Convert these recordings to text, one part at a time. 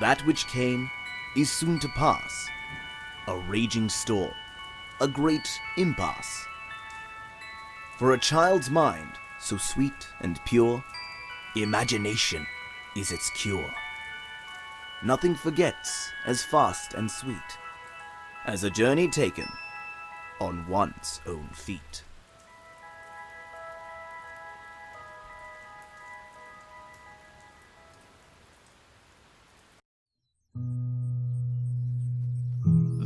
That which came is soon to pass. A raging storm, a great impasse. For a child's mind, so sweet and pure, imagination is its cure. Nothing forgets as fast and sweet as a journey taken on one's own feet.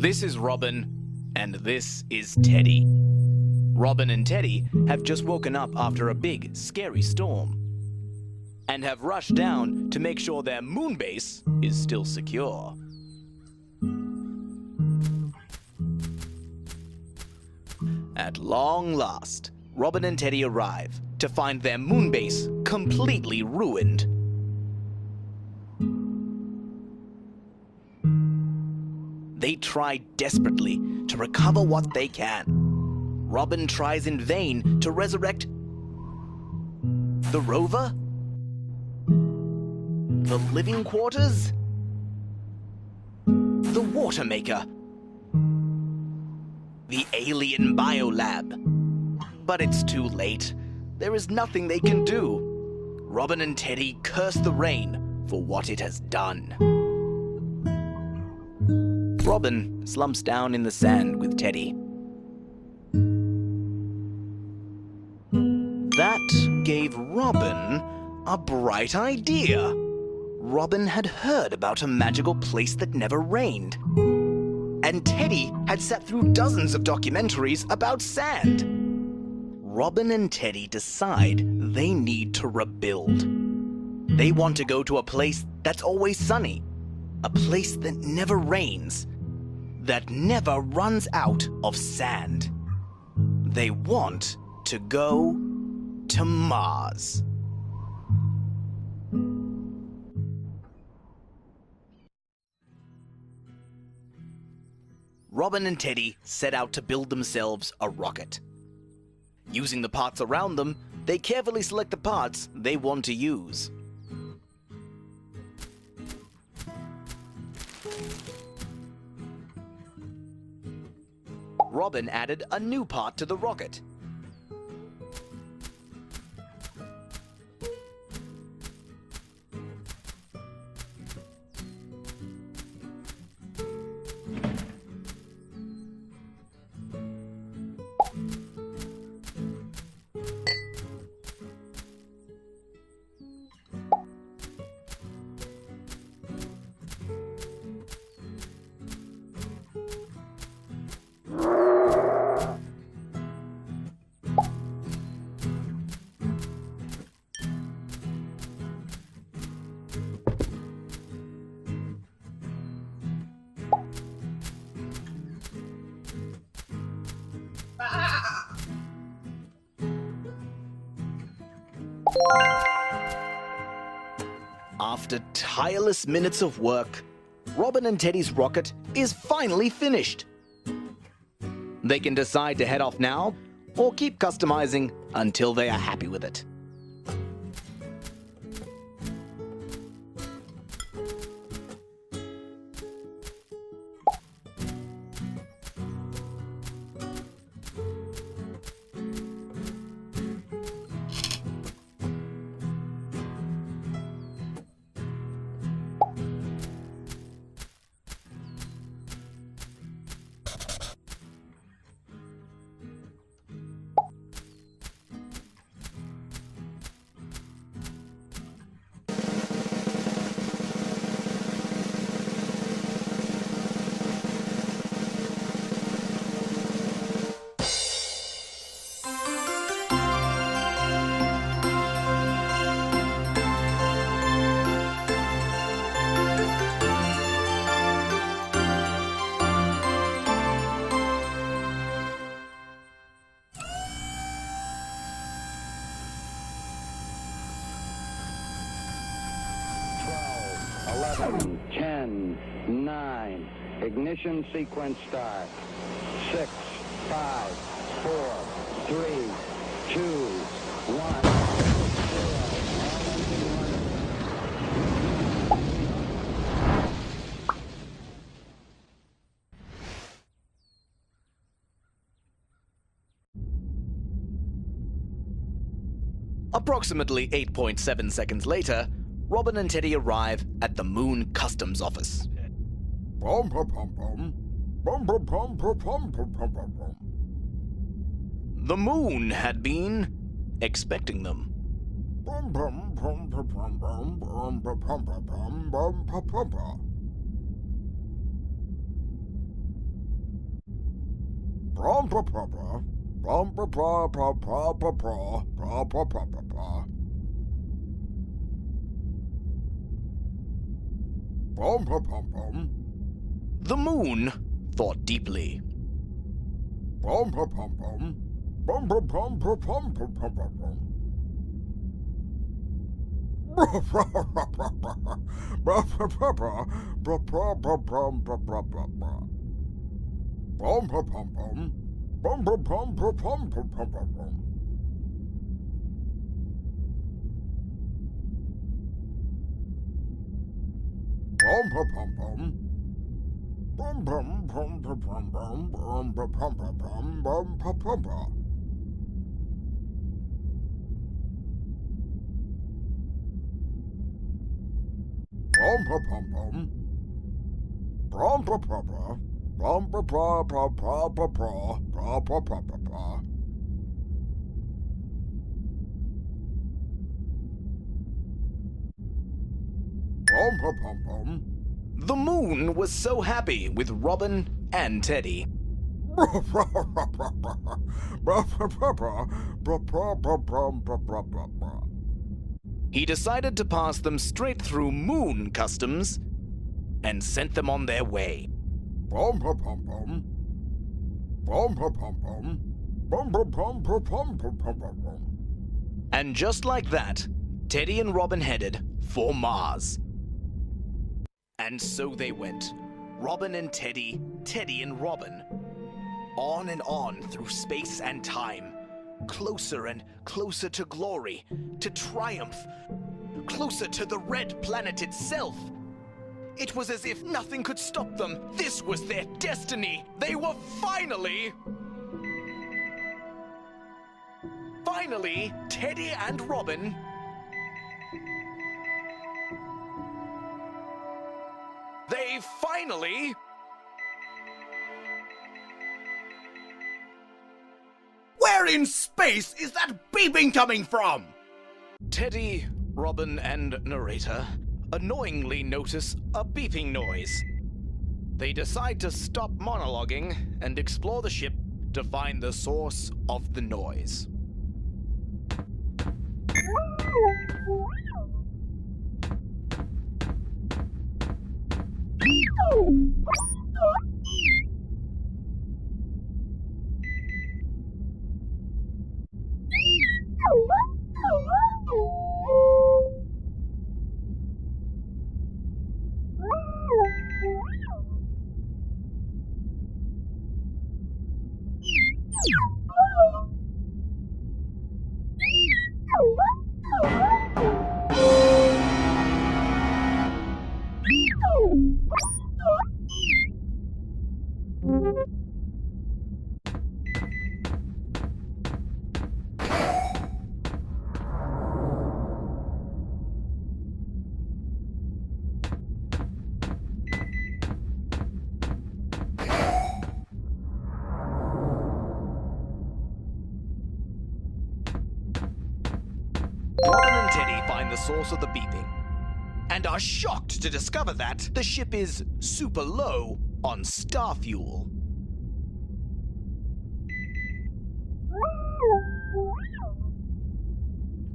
This is Robin, and this is Teddy. Robin and Teddy have just woken up after a big, scary storm and have rushed down to make sure their moon base is still secure. At long last, Robin and Teddy arrive to find their moon base completely ruined. They try desperately to recover what they can. Robin tries in vain to resurrect the rover, the living quarters, the water maker, the alien biolab. But it's too late. There is nothing they can do. Robin and Teddy curse the rain for what it has done. Robin slumps down in the sand with Teddy. That gave Robin a bright idea. Robin had heard about a magical place that never rained. And Teddy had sat through dozens of documentaries about sand. Robin and Teddy decide they need to rebuild. They want to go to a place that's always sunny, a place that never rains, that never runs out of sand. They want to go to Mars. Robin and Teddy set out to build themselves a rocket. Using the parts around them, they carefully select the parts they want to use. Robin added a new part to the rocket. After tireless minutes of work, Robin and Teddy's rocket is finally finished. They can decide to head off now or keep customizing until they are happy with it. Ignition sequence start. 6, 5, 4, 3, 2, 1. Approximately 8.7 seconds later, Robin and Teddy arrive at the Moon Customs Office. The moon had been expecting them. The moon thought deeply. The moon was so happy with Robin and Teddy. He decided to pass them straight through Moon Customs and sent them on their way. And just like that, Teddy and Robin headed for Mars. And so they went. Robin and Teddy, Teddy and Robin. On and on through space and time. Closer and closer to glory, to triumph. Closer to the red planet itself. It was as if nothing could stop them. This was their destiny. They were finally, Teddy and Robin Where in space is that beeping coming from? Teddy, Robin, and narrator annoyingly notice a beeping noise. They decide to stop monologuing and explore the ship to find the source of the noise. Robin and Teddy find the source of the beeping and are shocked to discover that the ship is super low on star fuel.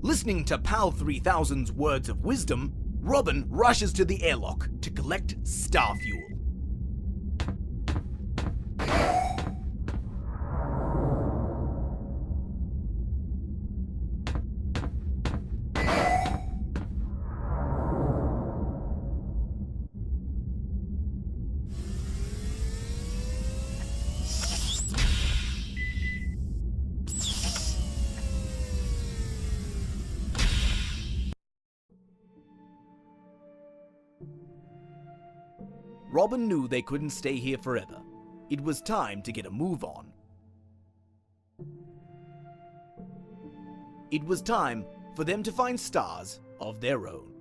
Listening to PAL 3000's words of wisdom, Robin rushes to the airlock to collect star fuel. Robin knew they couldn't stay here forever. It was time to get a move on. It was time for them to find stars of their own.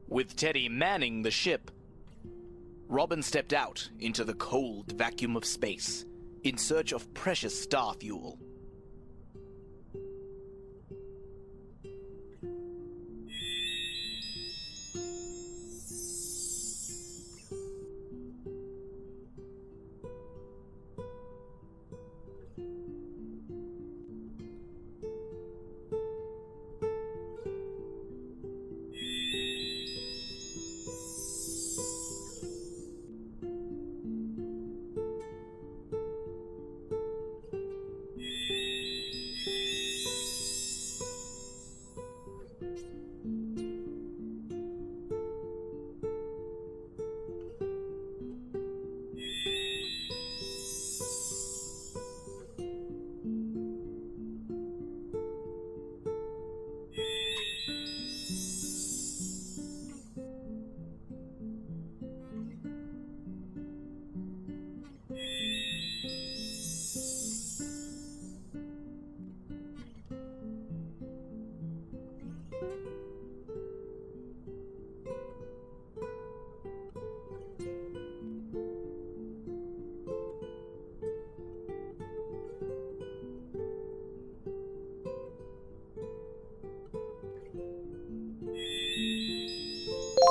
With Teddy manning the ship, Robin stepped out into the cold vacuum of space in search of precious star fuel.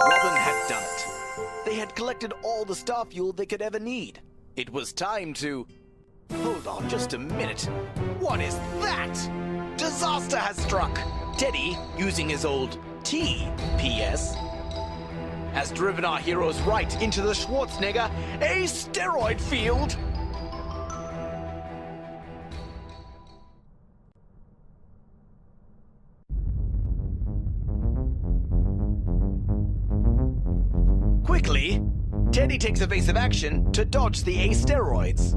Robin had done it. They had collected all the star fuel they could ever need. It was time to... Hold on just a minute. What is that? Disaster has struck. Teddy, using his old TPS, has driven our heroes right into the Schwarzenegger asteroid field. Quickly, Teddy takes evasive action to dodge the asteroids.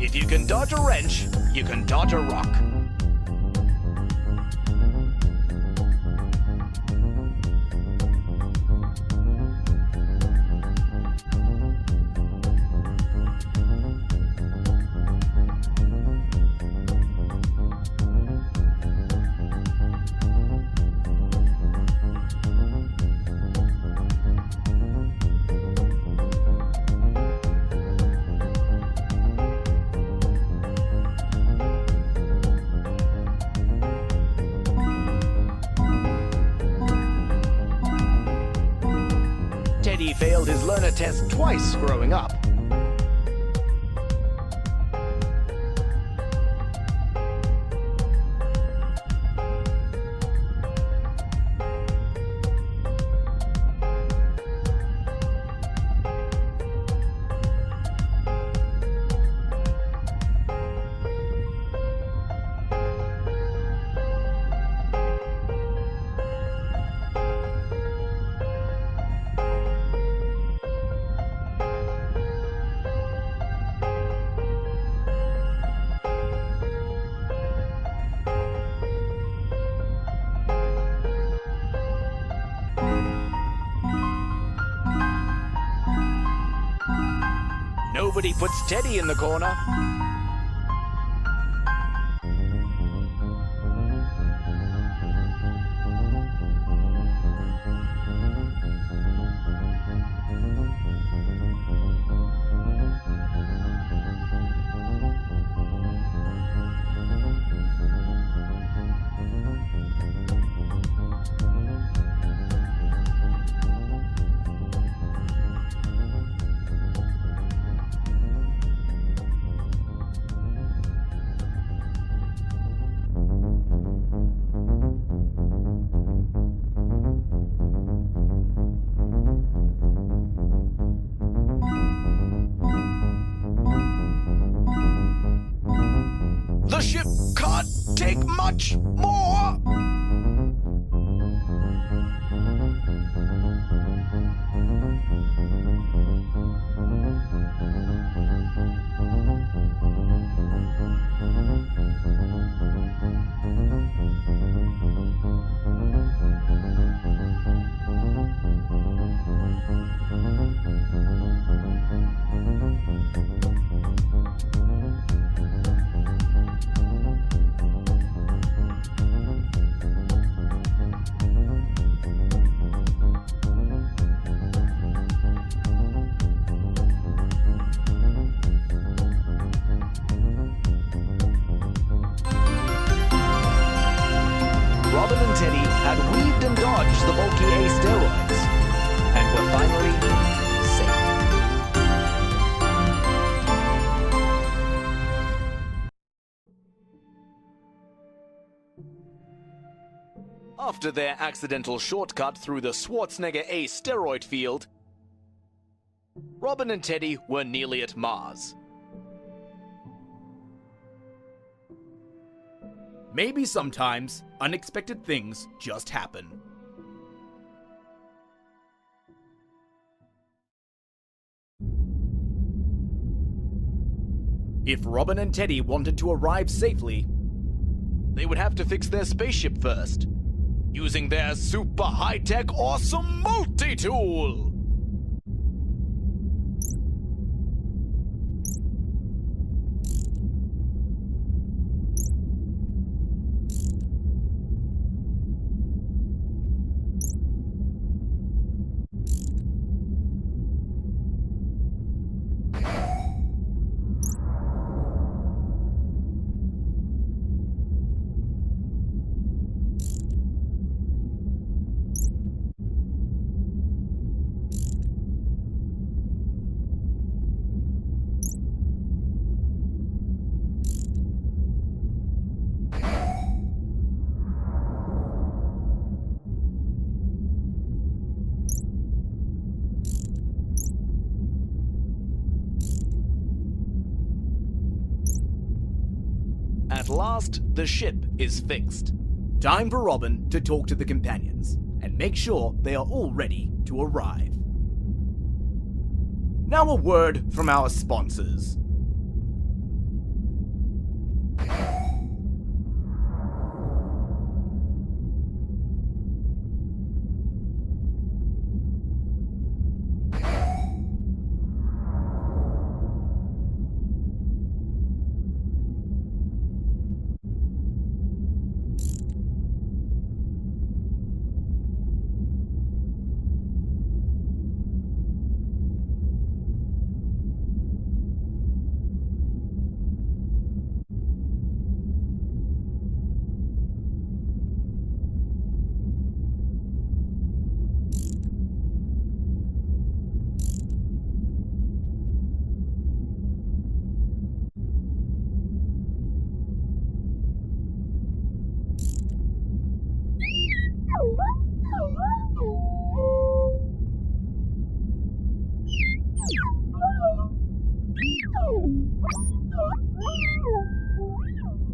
If you can dodge a wrench, you can dodge a rock. Teddy failed his learner test twice growing up. Nobody puts Teddy in the corner. take much more. Robin and Teddy had weaved and dodged the bulky asteroids, and were finally safe. After their accidental shortcut through the Schwarzenegger asteroid field, Robin and Teddy were nearly at Mars. Maybe sometimes unexpected things just happen. If Robin and Teddy wanted to arrive safely, They would have to fix their spaceship first, using their super high-tech awesome multi-tool. At last, the ship is fixed. time for Robin to talk to the companions and make sure they are all ready to arrive. Now a word from our sponsors.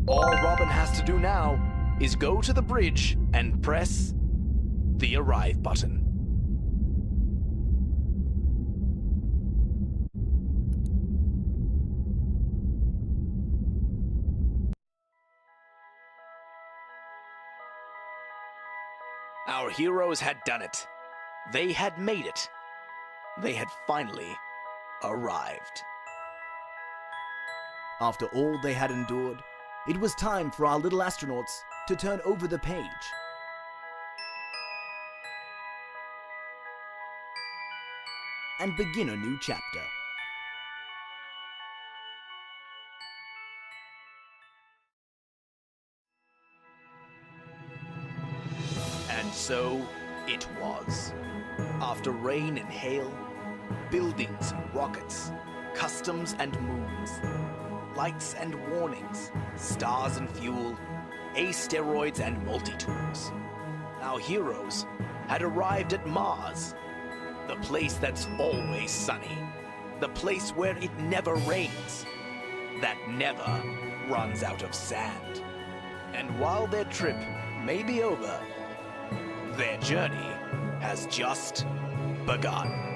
All Robin has to do now is go to the bridge and press the arrive button. Our heroes had done it. They had made it. They had finally arrived. After all they had endured, it was time for our little astronauts to turn over the page. And begin a new chapter. And so it was. After rain and hail, buildings and rockets, customs and moons, lights and warnings, stars and fuel, asteroids and multi-tools, our heroes had arrived at Mars, the place that's always sunny, the place where it never rains, that never runs out of sand, And while their trip may be over, their journey has just begun.